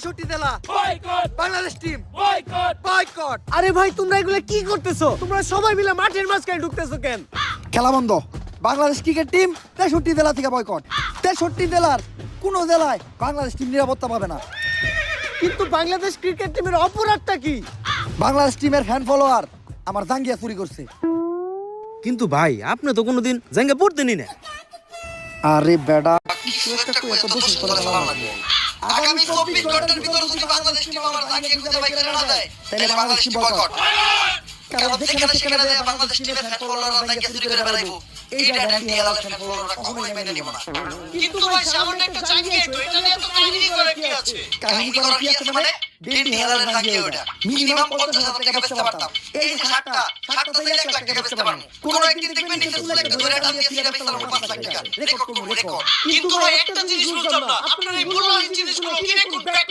63 জেলা boycott Bangladesh team boycott boycott. আরে ভাই তোমরা এগুলো কি করতেছো? তোমরা সবাই মিলে মাঠের মাঝখানে ঢুকতেছো কেন? খেলা বন্ধ। বাংলাদেশ ক্রিকেট টিম 63 জেলা থেকে বয়কট। 63 জেলার কোন জেলায় বাংলাদেশ টিম নিরাপত্তা পাবে না। কিন্তু বাংলাদেশ ক্রিকেট টিমের অপরাধটা কি? বাংলাদেশ টিমের ফ্যান ফলোয়ার আমার জাঙ্গিয়া চুরি করছে। কিন্তু ভাই আপনি তো কোনোদিন জাঙ্গা পড়তেনি না। আরে বেডা, আগামী 24 ঘন্টার ভিতর যদি বাংলাদেশ টিম আমার জাঙ্গিয়া খুঁজে বাই করে না দেয় তাহলে বাংলাদেশ টিম বয়কট। কারণ যেখানে সেখানে যায় বাংলাদেশ টিমের ফ্যান ফলোয়াররা জাঙ্গিয়া চুরি করে বেড়াইবো, এইটা ড্যান্ডি হেলাল ফ্যান ফলোয়াররা কখনোই মেনে নেব না। কিন্তু ভাই সামান্য একটা জাঙ্গিয়া তো এটা নিয়ে তো কাহিনী করে কি আছে? কাহিনী করার কি আছে মানে? ড্যান্ডি হেলালের জাঙ্গিয়া ওটা মিনিমাম 50,000 টাকা বেচতে পারতাম। এই যে শার্টটা চাইলে 1 লাখ টাকা বেচতে পারবো। কোন একদিন দেখবেন নিচে তুলে একটা ধরে টান দিয়ে সিরা বেচতে পারবো 5 লাখ টাকা। রেকর্ড করবো রেকর্ড। কিন্তু ভাই একটা জিনিস বুঝলাম না, আপনার এই মূল্যহীন জিনিসগুলো কিনে কোন ব্যাক